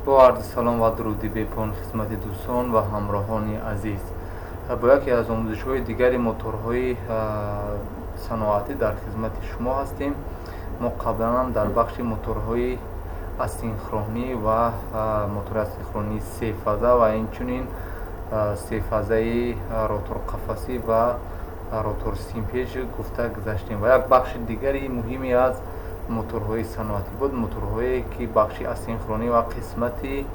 با عرض سلام و درودی بپون خدمت دوستان و همراهان عزیز. با یکی از آموزش‌های دیگری موتورهای صنعتی در خدمت شما هستیم. ما قبلا هم در بخش موتورهای اسینخرونی و موتور اسینخرونی سه فازه و اینچنین سه فازه روتور قفسی و روتور سیمپیج گفته گذاشتیم. و یک بخش دیگری مهمی از موتورهای صنعتی بود، موتورهایی که بخش اسینخرونی و قسمتی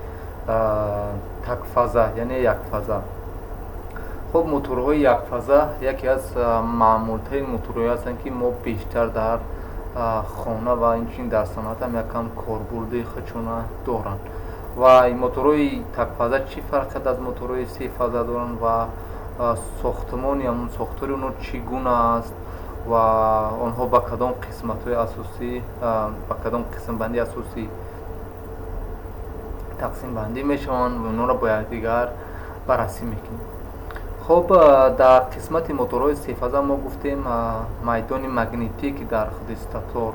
تک فازه یعنی یک فازه. خب موتورهای یک فازه یکی از معمولترین موتورهایی هستند که ما بیشتر در خانه و اینچنین در صنعت هم یکم کاربرد خودشون دارند. و این موتورهای تک فازه چی فرق از موتورهای سه فازه دارند و ساختمانی همون ساختار اونها چگونه است و آنها با کدام قسمت‌های اساسی با کدام قسم بندی اساسی تقسیم بندی میشوند و اونها را با یکدیگر بررسی میکنیم. خب در قسمت موتورهای سه فازه ما گفتیم میدان مگنتیکی در خود استاتور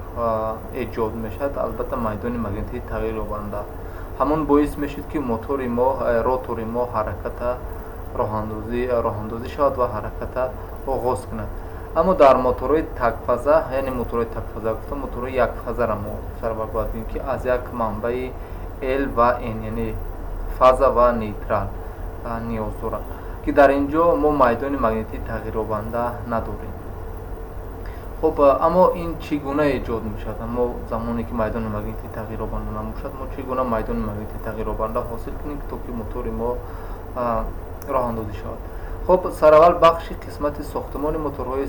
ایجاد میشد. البته میدان مگنتیک تغییر یابنده همون باعث میشد که موتور ما روتور ما حرکت راه اندازی شود و حرکت آغاز کند. اما در موتورهای تک فازه یعنی موتورهای تک فازه گفتم موتورهای یک فازه را ما سر بر بگیریم که از یک منبع L و N یعنی فازه و نیوترال نیاز دارند که در اینجا ما میدان مگنتیک تغییر یابنده نداریم. خب اما این چگونه ایجاد میشد؟ ما زمانی که میدان مگنتیک تغییر یابنده نمیشد ما چگونه میدان مگنتیک تغییر یابنده حاصل کنیم تا که موتور ما راه اندازی شود؟ خب سر اول بخش قسمت ساختمان موتورهای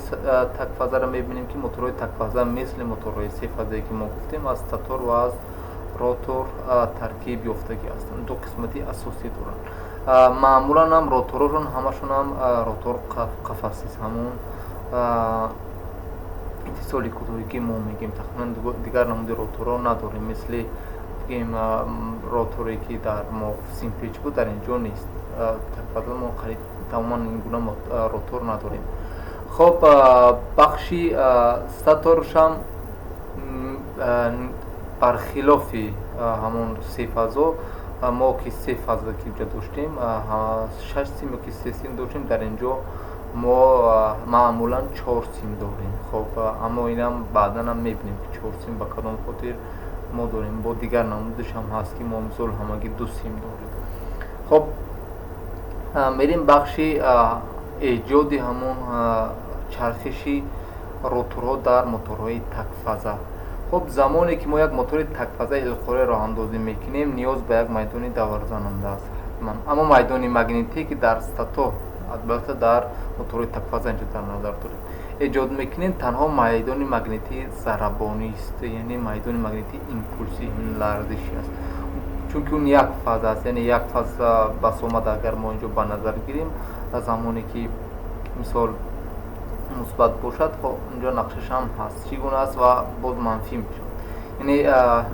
تک فازه را میبینیم که موتورهای تک فازه مثل موتورهای سه فازه که ما گفتیم از استاتور و از روتور ترکیب یافتگی هستند. دو قسمتی اساسی دارند. معمولا هم روتورشون همشون هم روتور قفسی است، همون اتصالی کدوری که ما میگیم. تقریبا دیگر نمود روتورها نداریم، مثل بگیم روتوری که در ما سیمپیج بود در اینجا نیست. تک فازه ما قریب تماما این گونه روتور نداریم. خب بخشی استاتورش هم برخلاف همون سه فازه ما که سه فازه که اینجا داشتیم 6 سیم که 3 سیم داشتیم، در اینجا ما معمولا 4 سیم داریم. خب اما این هم بعدا هم میبینیم که 4 سیم با کدام خاطر ما داریم. با دیگر نمودش هم هست که ما مثال همگی 2 سیم داریم. خب میریم بخشی ایجاد همون چرخشی روتورها در موتورهای تک فازه. خب زمانی که ما یک موتور تک فازه القوره راه اندازی میکنیم نیاز به یک میدان دورزننده است حتما. اما میدان مگنتیکی در استاتور البته در موتور تک فازه اینجا در نظر داریم ایجاد میکنیم تنها میدان مگنتیک ضربانی است، یعنی میدان مگنتیک ایمپولسی لرزشی است، چون که اون یک فاز است. یعنی یک فاز بس اومد اگر ما اینجا به نظر گیریم زمانی که مثال مثبت باشد خب اینجا نقشش هم هست چگونه است و باز منفی میشود، یعنی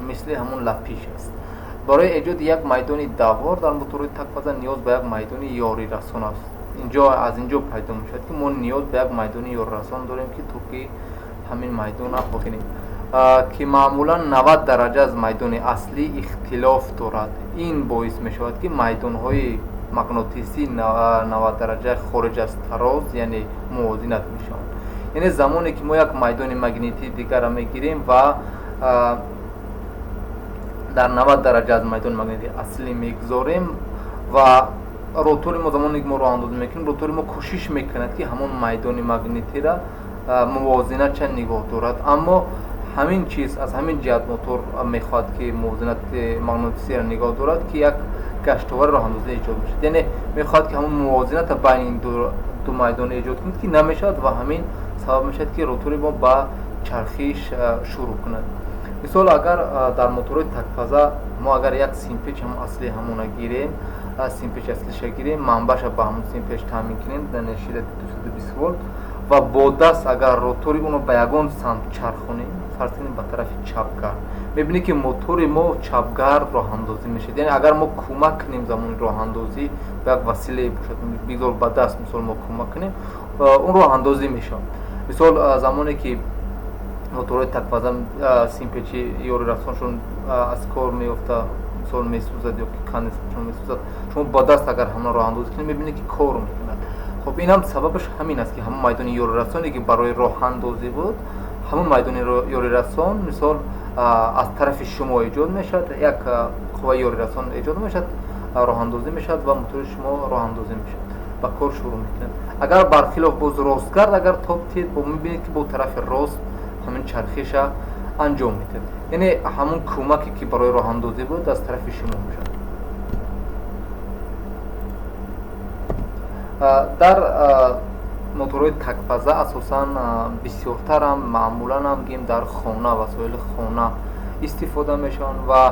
مثل همون لپیش است. برای ایجاد یک میدان دوار در موتور تک فازه نیاز به یک میدان یاری رسان است. اینجا از اینجا پیدا میشد که ما نیاز به یک میدان یاری رسان داریم که تو که همین میدان را بکنیم که معمولا 90 درجه از میدان اصلی اختلاف دارد. این باعث می شود که میدان های مغناطیسی 90 درجه خارج از تراز یعنی موازنت می شوند. یعنی زمانی که ما یک میدان مگنتیک دیگر را می گیریم و در 90 درجه از میدان مگنتیک اصلی میگذاریم و روتور ما زمانی که ما راه اندازی میکنیم روتور ما کوشش میکند که همون میدان مگنتیک را موازنت چند نگاه دارد. اما همین چیز از همین جهت موتور میخواد که موازنت مغناطیسی را نگاه دارد که یک گشتاور راه اندازی ایجاد میشد. یعنی میخواد که همون موازنت بین این دو میدان ایجاد کنید که نمیشد و همین سبب میشد که روتور ما با چرخش شروع کند. مثال اگر در موتور تک فازه ما اگر یک سیمپیچ هم اصلی همون گیریم، سیمپیچ اصلیش گیریم، منبعش با همون سیمپیچ تامین کنیم در شدت 220 ولت و با دست اگر روتوری اونو به یگان سمت چرخونیم فرض کنیم به طرف چپگرد، میبینی که موتور ما چپگرد راه اندازی میشه. یعنی اگر ما کمک کنیم زمان راه اندازی به یک وسیله باشد، بگذار با دست مثال ما کمک کنیم اون راه اندازی میشه. مثال زمانی که موتور تک فازه سیمپیچی یاری رسانشون از کار میفته мисол месӯзад ё ки конденсатор месӯзад, шумо ба даст агар ҳамаро роҳандозӣ кунед мебинед ки кор мекунад. хоб ин ҳам сабабаш ҳамин аст ки ҳамон майдони ёрирассоне ки барои роҳандозӣ буд, ҳамон майдони ёрирассон мисол аз тарафи шумо эҷод мешавад, як қувваи ёрирасон эҷод мешавад, роҳандозӣ мешавад ва мотори шумо роҳандозӣ мешавад, ба кор шурӯъ мекунед. агар бархилоф боз ростгард агар топтед, мебинед ки бо тарафи рост ҳамин чархиша анҷом медиҳад, яъне ҳамон кӯмаке ки барои роҳандозӣ буд аз тарафи шумо мешавад. дар моторҳои такфаза асосан бисёртар ҳам маъмулан ҳам гӯем дар хона, васоили хона истифода мешаванд ва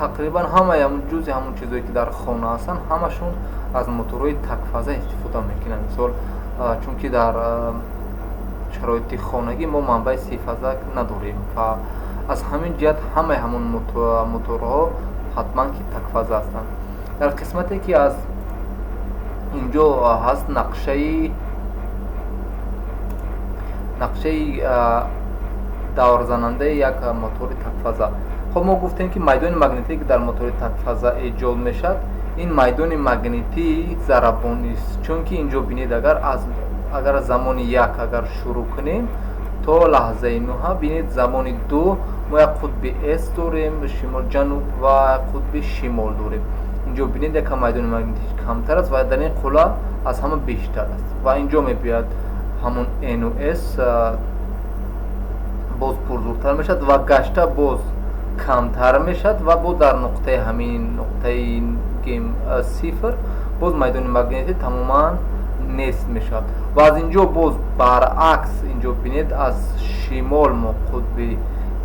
тақрибан ҳамаи ҳамун ҷузъи ҳамун чизое ки дар хона ҳастанд ҳамашон аз моторҳои такфаза истифода мекунанд. мисол чунки дар шароити хонагӣ мо манбаи сефазак надорем ва аз ҳамин ҷиҳат ҳамаи ҳамон моторҳо ҳатман ки такфаза ҳастанд. дар қисмате ки аз инҷо ҳаст нақшаи даврзанандаи як мотори такфаза. хоб мо гуфтем ки майдони магнитие ки дар мотори такфаза эҷод мешавад, ин майдони магнитии зарабонист, чунки инҷо бинед агар замони як агар шурӯъ кунем то лаҳзаи нӯҳа бинед замони ду мо як қутби эс дорем шимол ҷануб ва қутби шимол дорем. инҷо бинед якам майдони магнитии камтар аст ва дар ин қула аз ҳама бештар аст ва инҷо мебиёяд ҳамон ну эс боз пурзуртар мешавад ва гашта боз камтар мешавад ва бо дар нуқтаи ҳамин нуқтаи гем сифр боз майдони магнитӣ тамоман нест мешавад ва аз инҷо боз баръакс инҷо бинед аз шимол мо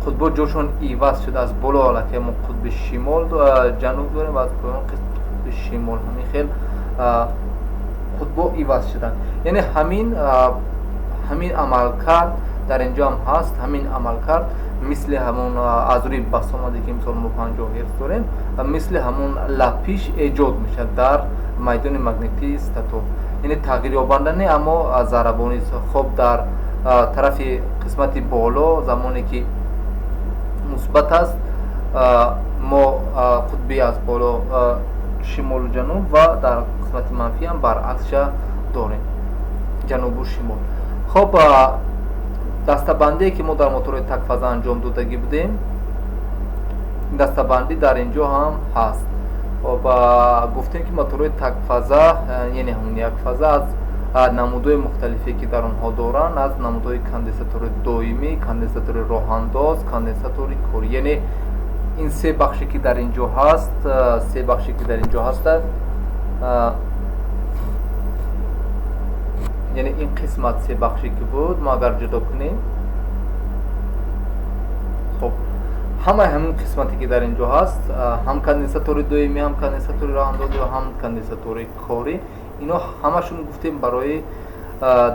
қутбо ҷошон иваз шуда, аз боло аллакай мо қутби шимол ҷануб дорем ва аз поён қутби шимол ҳамин хел қутбо иваз шуданд, яъне ҳамин амалкард дар инҷо ҳам ҳаст. ҳамин амалкард мисли ҳамон аз рӯи басомаде ки мисол мо 50 Гц дорем, мисли ҳамон лапиш эҷод мешавад дар майдони магнитии статор, яъне тағйирёбанда не аммо зарабонист. хоб дар тарафи қисмати боло замоне ки мусбат аст мо қутби аз боло шимолу ҷануб ва дар қисмати манфӣ ҳам баръаксша дорем ҷанубу шимол. хоб дастабандие ки мо дар мотори такфаза анҷом додагӣ будем, дастабандӣ дар инҷо ҳам ҳаст. хоб гуфтем ки моторҳои такфаза яъне ҳамон якфаза аз намудҳои мухталифе ки дар онҳо доранд, аз намудҳои конденсатори доимӣ, конденсатори роҳандоз, конденсатори корӣ, яъне ин се бахше ки дар инҷо ҳаст, яъне ин қисмат се бахше ки буд мо агар ҷудо кунем, хоб ҳамаи ҳамин қисмате ки дар инҷо ҳаст, ҳам конденсатори доимӣ, ҳам конденсатори роҳандозӣ ва ҳам конденсатори корӣ, ино ҳамашон гуфтем барои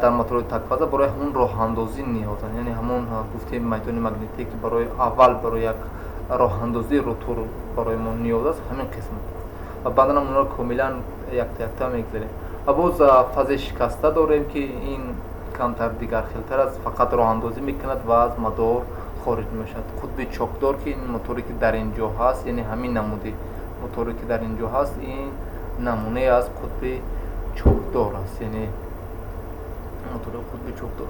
дар мотори такфаза барои ҳамон роҳандозӣ ниёзанд, яъне ҳамон гуфтем майдони магнитие ки барои аввал барои як роҳандозии ротор барои мо ниёз аст, ҳамин қисмат ва баъдан онро комилан якта мегзарем. ва боз фази шикаста дорем ки ин камтар дигархелтар аст, фақат роҳандозӣ мекунад ва аз мадор хориҷ мешавад. қутби чокдор ки ин моторе ки дар инҷо ҳаст, яъне ҳамин намуди моторе ки дар инҷо ҳаст, ин намунае аз қутби чокдор аст, яъне мотори қутби чокдор.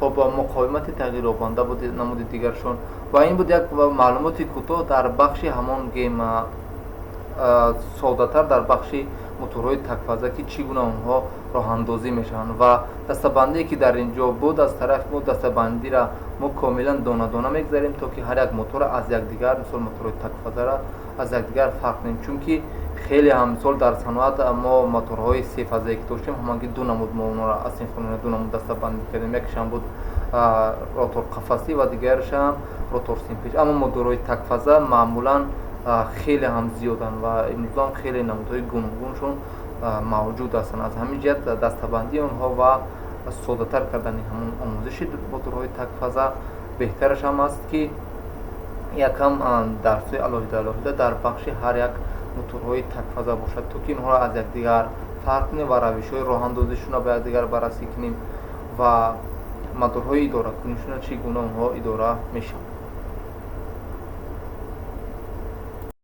хоб муқовимати тағйирёбанда буд намуди дигаршон ва ин буд як маълумоти кӯтоҳ дар бахши ҳамон гем содатар дар бахши моторҳои такфаза ки чӣ гуна онҳо роҳандозӣ мешаванд ва дастабандие ки дар инҷо буд аз тарафи мо дастабандира мо комилан дона мегзарем то ки ҳар як мотора аз якдигар мисол моторҳои такфазара аз якдигар фарқ кунем, чунки хеле ҳам мисол дар саноат мо моторҳои сефазае ки доштем ҳаманги ду намуд мо онро асинхронӣ ду намуд дастабандӣ кардем, якшам буд ротор қафасӣ ва дигарашам ротор симпич, аммо моторҳои такфаза маъмулан хеле ҳам зиёданд ва имрӯза ҳам хеле намудҳои гуногуншон мавҷуд ҳастанд. аз ҳамин ҷиҳат дастабандии онҳо ва содатар кардани ҳамон омӯзиши моторҳои такфаза беҳтараш ҳам аст ки якам дарсҳои алоҳида дар бахши ҳар як моторҳои такфаза бошад, то ки инҳоро аз якдигар фарқ кунем ва равишҳои роҳандозишонро ба якдигар баррасӣ кунем ва мадорҳои идоракунишонро чӣ гуна онҳо идора мешаванд.